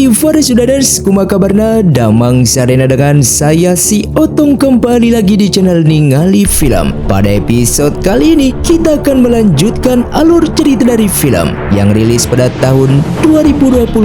Hai para saudaraers, kumaha kabarna? Damang sarena dengan saya si Otong kembali lagi di channel Ningali Film. Pada episode kali ini kita akan melanjutkan alur cerita dari film yang rilis pada tahun 2025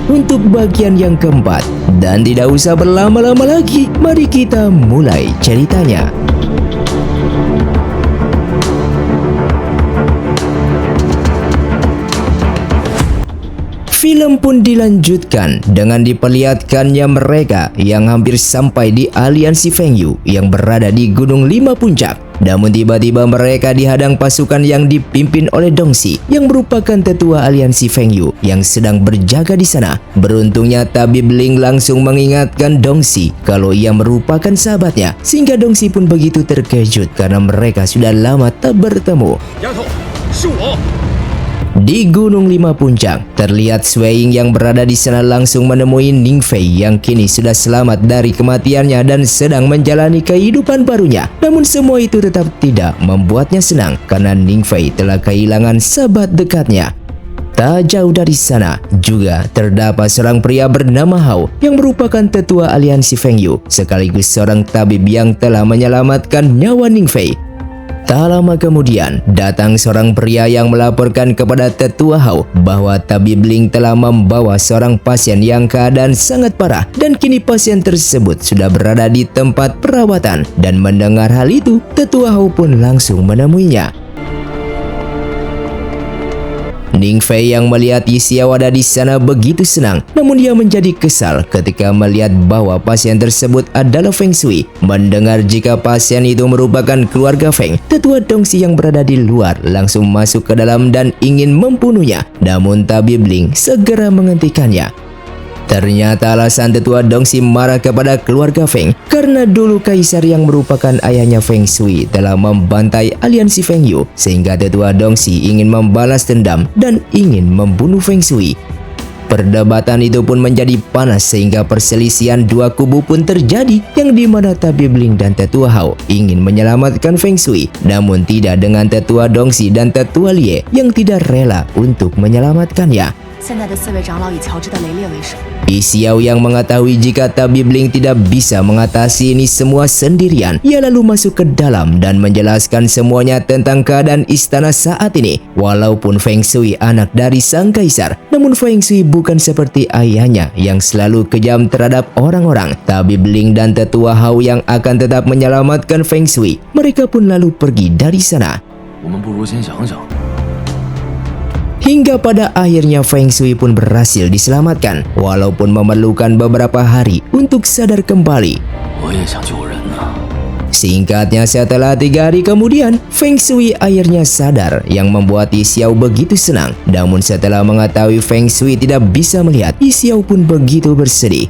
untuk bagian yang keempat. Dan tidak usah berlama-lama lagi, mari kita mulai ceritanya. Film pun dilanjutkan dengan diperlihatkannya mereka yang hampir sampai di aliansi Fengyu yang berada di Gunung 5 Puncak. Namun tiba-tiba mereka dihadang pasukan yang dipimpin oleh Dongxi yang merupakan tetua aliansi Fengyu yang sedang berjaga di sana. Beruntungnya Tabib Ling langsung mengingatkan Dongxi kalau ia merupakan sahabatnya, sehingga Dongxi pun begitu terkejut karena mereka sudah lama tak bertemu. Di Gunung 5 Puncak, terlihat Sui Ying yang berada di sana langsung menemui Ning Fei yang kini sudah selamat dari kematiannya dan sedang menjalani kehidupan barunya. Namun semua itu tetap tidak membuatnya senang karena Ning Fei telah kehilangan sahabat dekatnya. Tak jauh dari sana juga terdapat seorang pria bernama Hao yang merupakan tetua aliansi Fengyu sekaligus seorang tabib yang telah menyelamatkan nyawa Ning Fei. Tak lama kemudian, datang seorang pria yang melaporkan kepada tetua Hao bahwa Tabib Ling telah membawa seorang pasien yang keadaan sangat parah dan kini pasien tersebut sudah berada di tempat perawatan. Dan mendengar hal itu, tetua Hao pun langsung menemuinya. Ning Fei yang melihat Yi Xiao ada di sana begitu senang, namun dia menjadi kesal ketika melihat bahwa pasien tersebut adalah Feng Shui. Mendengar jika pasien itu merupakan keluarga Feng, tetua Dongxi yang berada di luar langsung masuk ke dalam dan ingin membunuhnya. Namun Tabib Ling segera menghentikannya. Ternyata alasan tetua Dongxi marah kepada keluarga Feng karena dulu kaisar yang merupakan ayahnya Feng Shui telah membantai aliansi Fengyu, sehingga tetua Dongxi ingin membalas dendam dan ingin membunuh Feng Shui. Perdebatan itu pun menjadi panas sehingga perselisihan dua kubu pun terjadi, yang dimana Tabib Ling dan tetua Hao ingin menyelamatkan Feng Shui, namun tidak dengan tetua Dongxi dan tetua Lie yang tidak rela untuk menyelamatkannya. Yi Xiao yang mengetahui jika Tabib Ling tidak bisa mengatasi ini semua sendirian, ia lalu masuk ke dalam dan menjelaskan semuanya tentang keadaan istana saat ini. Walaupun Feng Shui anak dari sang kaisar, namun Feng Shui bukan seperti ayahnya yang selalu kejam terhadap orang-orang. Tabib Ling dan tetua Hao yang akan tetap menyelamatkan Feng Shui, mereka pun lalu pergi dari sana. Hingga pada akhirnya Feng Shui pun berhasil diselamatkan, walaupun memerlukan beberapa hari untuk sadar kembali. Singkatnya, setelah 3 hari kemudian, Feng Shui akhirnya sadar, yang membuat Yi Xiao begitu senang. Namun setelah mengetahui Feng Shui tidak bisa melihat, Yi Xiao pun begitu bersedih.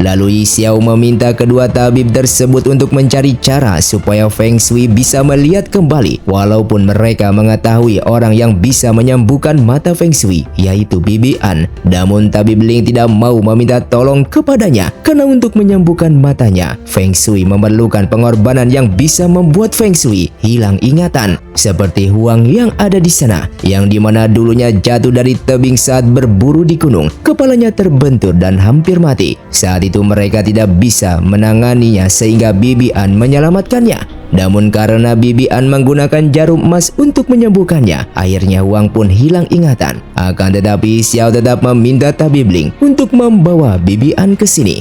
Lalu Yi Xiao meminta kedua tabib tersebut untuk mencari cara supaya Feng Shui bisa melihat kembali, walaupun mereka mengetahui orang yang bisa menyembuhkan mata Feng Shui, yaitu Bibi An. Namun Tabib Ling tidak mau meminta tolong kepadanya karena untuk menyembuhkan matanya, Feng Shui memerlukan pengorbanan yang bisa membuat Feng Shui hilang ingatan, seperti Huang yang ada di sana, yang dimana dulunya jatuh dari tebing saat berburu di gunung, kepalanya terbentur dan hampir mati. Saat itu mereka tidak bisa menanganinya sehingga Bibi An menyelamatkannya. Namun karena Bibi An menggunakan jarum emas untuk menyembuhkannya, akhirnya Huang pun hilang ingatan. Akan tetapi Xiao tetap meminta Tabib Ling untuk membawa Bibi An ke sini.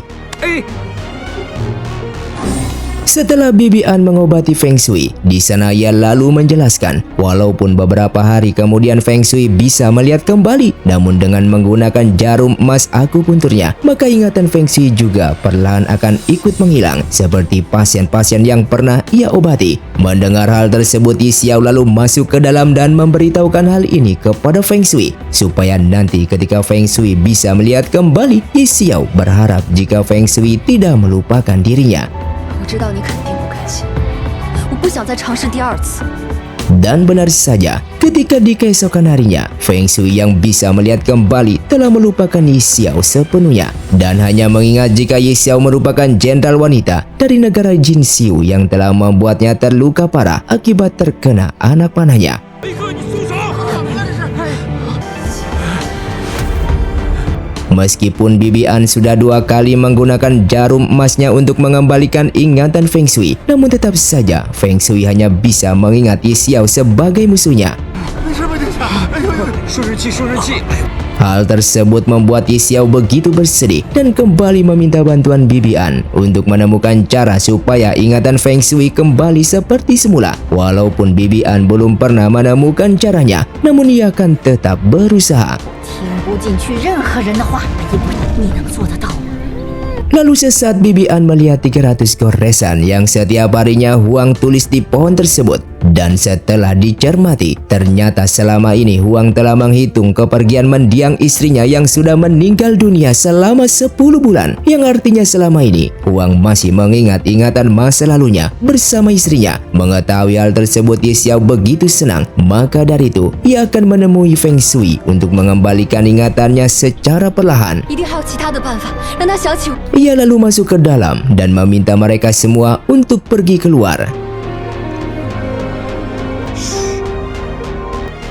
Setelah Bibi An mengobati Feng Shui, di sana ia lalu menjelaskan, walaupun beberapa hari kemudian Feng Shui bisa melihat kembali, namun dengan menggunakan jarum emas akupunturnya, maka ingatan Feng Shui juga perlahan akan ikut menghilang, seperti pasien-pasien yang pernah ia obati. Mendengar hal tersebut, Yi Xiao lalu masuk ke dalam dan memberitahukan hal ini kepada Feng Shui, supaya nanti ketika Feng Shui bisa melihat kembali, Yi Xiao berharap jika Feng Shui tidak melupakan dirinya. Dan benar saja, ketika di keesokan harinya, Feng Shui yang bisa melihat kembali telah melupakan Yi Xiao sepenuhnya dan hanya mengingat jika Yi Xiao merupakan jenderal wanita dari negara Jin Xiu yang telah membuatnya terluka parah akibat terkena anak panahnya. Meskipun Bibi An sudah 2 kali menggunakan jarum emasnya untuk mengembalikan ingatan Feng Shui, namun tetap saja Feng Shui hanya bisa mengingat Yi Xiao sebagai musuhnya. Hal tersebut membuat Yi Xiao begitu bersedih dan kembali meminta bantuan Bibi An untuk menemukan cara supaya ingatan Feng Shui kembali seperti semula. Walaupun Bibi An belum pernah menemukan caranya, namun ia akan tetap berusaha. Lalu sesaat Bibi An melihat 300 goresan yang setiap harinya Huang tulis di pohon tersebut. Dan setelah dicermati, ternyata selama ini Huang telah menghitung kepergian mendiang istrinya yang sudah meninggal dunia selama 10 bulan. Yang artinya selama ini Huang masih mengingat ingatan masa lalunya bersama istrinya. Mengetahui hal tersebut, Yi Xiao begitu senang. Maka dari itu, ia akan menemui Feng Shui untuk mengembalikan ingatannya secara perlahan. Ia lalu masuk ke dalam dan meminta mereka semua untuk pergi keluar.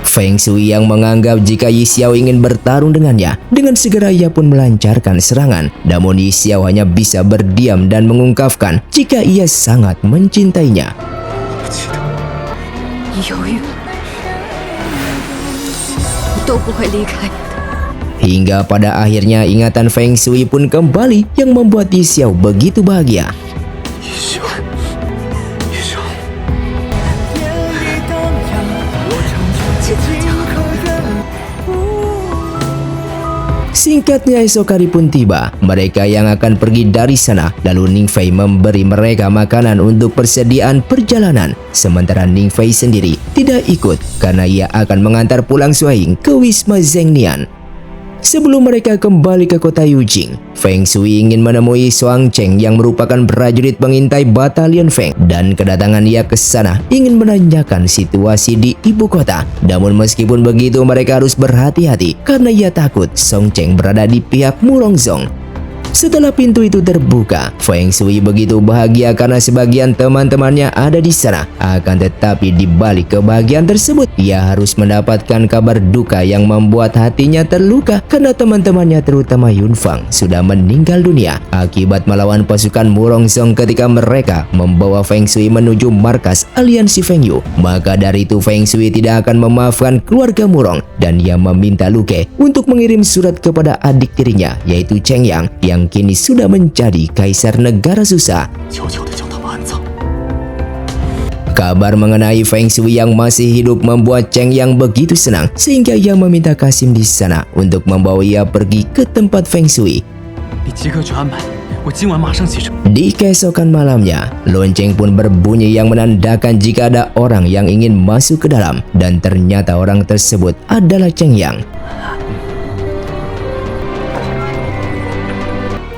Feng Shui yang menganggap jika Yi Xiao ingin bertarung dengannya, dengan segera ia pun melancarkan serangan. Namun Yi Xiao hanya bisa berdiam dan mengungkapkan jika ia sangat mencintainya. Hingga pada akhirnya ingatan Feng Shui pun kembali yang membuat Yi Xiao begitu bahagia. Singkatnya esok hari pun tiba, mereka yang akan pergi dari sana. Lalu Ning Fei memberi mereka makanan untuk persediaan perjalanan. Sementara Ning Fei sendiri tidak ikut karena ia akan mengantar pulang Suaing ke Wisma Zhengnian. Sebelum mereka kembali ke kota Yujing, Feng Shui ingin menemui Suang Cheng yang merupakan prajurit pengintai batalion Feng, dan kedatangan ia ke sana ingin menanyakan situasi di ibu kota. Namun meskipun begitu, mereka harus berhati-hati karena ia takut Song Cheng berada di pihak Murongzong. Setelah pintu itu terbuka, Feng Shui begitu bahagia karena sebagian teman-temannya ada di sana. Akan tetapi di balik kebahagiaan tersebut, ia harus mendapatkan kabar duka yang membuat hatinya terluka karena teman-temannya terutama Yun Fang sudah meninggal dunia akibat melawan pasukan Murongzong ketika mereka membawa Feng Shui menuju markas aliansi Feng Yu. Maka dari itu Feng Shui tidak akan memaafkan keluarga Murong dan ia meminta Luke untuk mengirim surat kepada adik tirinya yaitu Cheng Yang yang kini sudah menjadi kaisar negara Susa. Kabar mengenai Feng Shui yang masih hidup membuat Cheng Yang begitu senang sehingga ia meminta Kasim di sana untuk membawa ia pergi ke tempat Feng Shui. Di keesokan malamnya, lonceng pun berbunyi yang menandakan jika ada orang yang ingin masuk ke dalam, dan ternyata orang tersebut adalah Cheng Yang.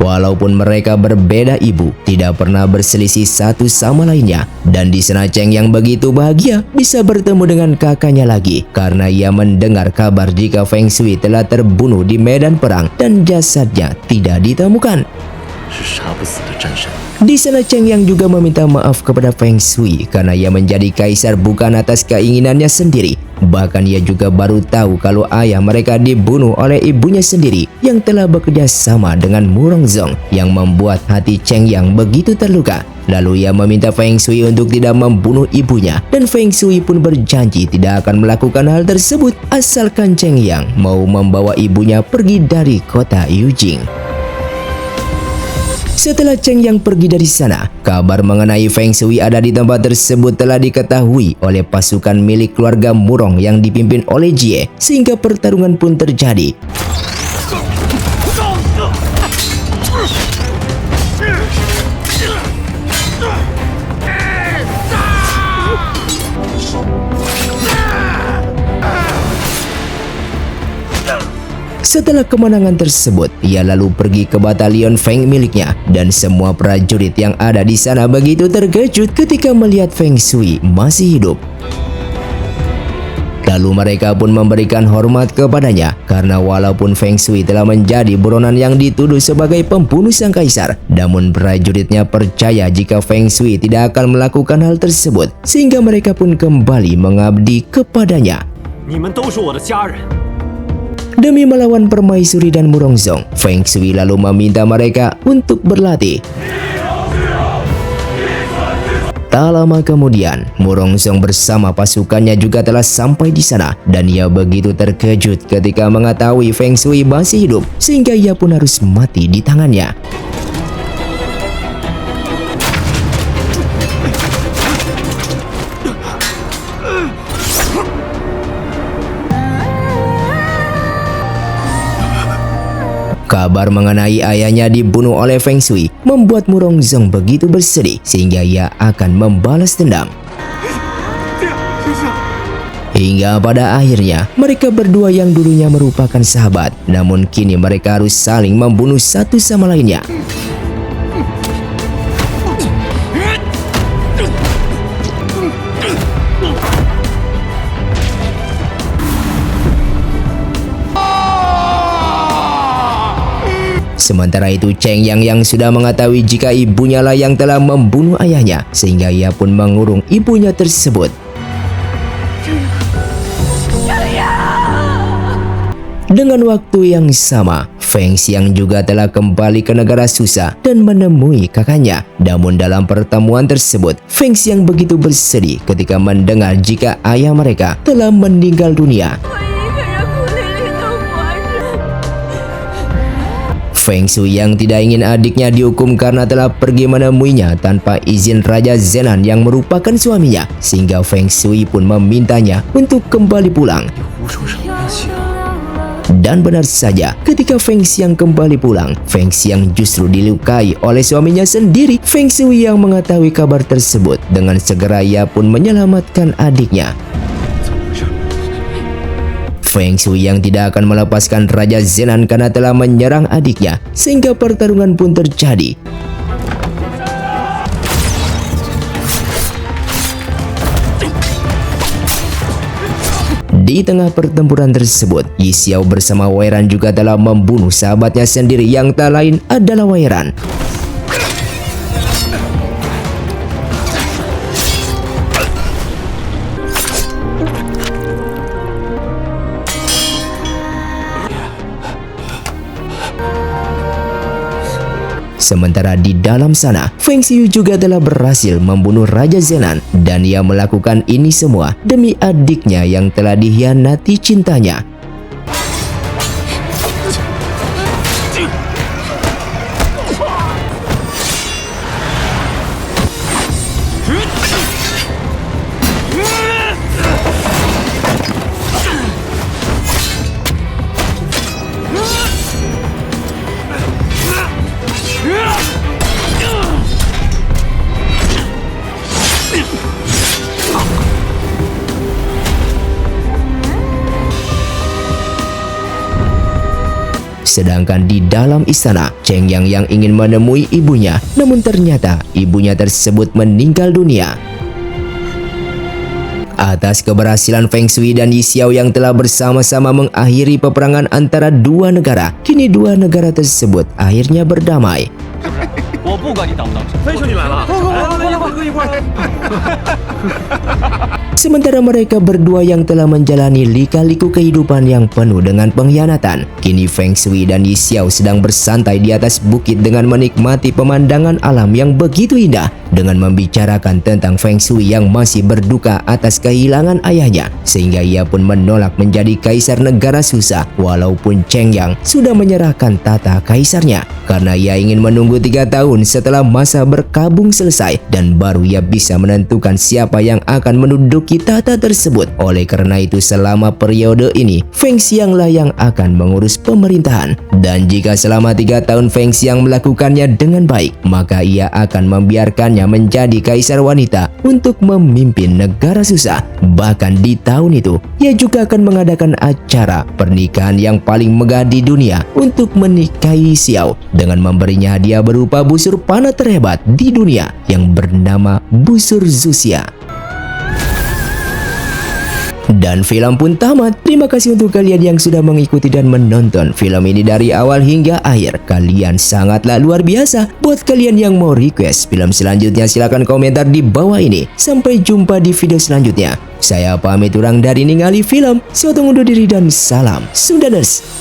Walaupun mereka berbeda ibu, tidak pernah berselisih satu sama lainnya. Dan di sana Cheng yang begitu bahagia bisa bertemu dengan kakaknya lagi karena ia mendengar kabar jika Feng Shui telah terbunuh di medan perang dan jasadnya tidak ditemukan. Di sana Cheng Yang juga meminta maaf kepada Feng Shui karena ia menjadi kaisar bukan atas keinginannya sendiri. Bahkan ia juga baru tahu kalau ayah mereka dibunuh oleh ibunya sendiri yang telah bekerja sama dengan Murongzong, yang membuat hati Cheng Yang begitu terluka. Lalu ia meminta Feng Shui untuk tidak membunuh ibunya, dan Feng Shui pun berjanji tidak akan melakukan hal tersebut asalkan Cheng Yang mau membawa ibunya pergi dari kota Yujing. Setelah Cheng Yang pergi dari sana, kabar mengenai Feng Shui ada di tempat tersebut telah diketahui oleh pasukan milik keluarga Murong yang dipimpin oleh Jie, sehingga pertarungan pun terjadi. Setelah kemenangan tersebut, ia lalu pergi ke batalion Feng miliknya, dan semua prajurit yang ada di sana begitu terkejut ketika melihat Feng Shui masih hidup. Lalu mereka pun memberikan hormat kepadanya karena walaupun Feng Shui telah menjadi buronan yang dituduh sebagai pembunuh sang kaisar, namun prajuritnya percaya jika Feng Shui tidak akan melakukan hal tersebut, sehingga mereka pun kembali mengabdi kepadanya. demi melawan permaisuri dan Murongzong. Feng Shui lalu meminta mereka untuk berlatih. Tak lama kemudian, Murongzong bersama pasukannya juga telah sampai di sana dan ia begitu terkejut ketika mengetahui Feng Shui masih hidup sehingga ia pun harus mati di tangannya. Kabar mengenai ayahnya dibunuh oleh Feng Shui membuat Murongzong begitu bersedih sehingga ia akan membalas dendam. Hingga pada akhirnya mereka berdua yang dulunya merupakan sahabat, namun kini mereka harus saling membunuh satu sama lainnya. Sementara itu Cheng Yang yang sudah mengetahui jika ibunya lah yang telah membunuh ayahnya sehingga ia pun mengurung ibunya tersebut. Dengan waktu yang sama, Feng Xiang juga telah kembali ke negara Susa dan menemui kakaknya. Namun dalam pertemuan tersebut, Feng Xiang begitu bersedih ketika mendengar jika ayah mereka telah meninggal dunia. Feng Shui yang tidak ingin adiknya dihukum karena telah pergi menemuinya tanpa izin Raja Zenan yang merupakan suaminya, sehingga Feng Shui pun memintanya untuk kembali pulang. Dan benar saja, ketika Feng Xiang kembali pulang, Feng Xiang justru dilukai oleh suaminya sendiri. Feng Shui yang mengetahui kabar tersebut, dengan segera ia pun menyelamatkan adiknya. Feng Shui yang tidak akan melepaskan Raja Zenan karena telah menyerang adiknya, sehingga pertarungan pun terjadi. Di tengah pertempuran tersebut, Yi Xiao bersama Wei Ran juga telah membunuh sahabatnya sendiri yang tak lain adalah Wei Ran. Sementara di dalam sana, Feng Xiu juga telah berhasil membunuh Raja Zenan dan ia melakukan ini semua demi adiknya yang telah dikhianati cintanya. Sedangkan di dalam istana, Cheng Yang yang ingin menemui ibunya, namun ternyata ibunya tersebut meninggal dunia. Atas keberhasilan Feng Shui dan Yi Xiao yang telah bersama-sama mengakhiri peperangan antara dua negara, kini dua negara tersebut akhirnya berdamai. Sementara mereka berdua yang telah menjalani lika-liku kehidupan yang penuh dengan pengkhianatan, kini Feng Shui dan Yi Xiao sedang bersantai di atas bukit dengan menikmati pemandangan alam yang begitu indah, dengan membicarakan tentang Feng Shui yang masih berduka atas kehilangan ayahnya, sehingga ia pun menolak menjadi kaisar negara Susa walaupun Cheng Yang sudah menyerahkan tata kaisarnya, karena ia ingin menunggu 3 tahun setelah masa berkabung selesai dan baru ia bisa menentukan siapa yang akan menduduki tata tersebut. Oleh karena itu selama periode ini Feng Xiang lah yang akan mengurus pemerintahan, dan jika selama 3 tahun Feng Xiang melakukannya dengan baik, maka ia akan membiarkannya menjadi kaisar wanita untuk memimpin negara Susa. Bahkan di tahun itu ia juga akan mengadakan acara pernikahan yang paling megah di dunia untuk menikahi Xiao dengan memberinya hadiah berupa busur panah terhebat di dunia yang bernama busur Zuxia. Dan film pun tamat. Terima kasih untuk kalian yang sudah mengikuti dan menonton film ini dari awal hingga akhir. Kalian sangatlah luar biasa. Buat kalian yang mau request film selanjutnya, silahkan komentar di bawah ini. Sampai jumpa di video selanjutnya. Saya pamit urang dari Ningali Film. Saya undur diri dan salam Sundaners.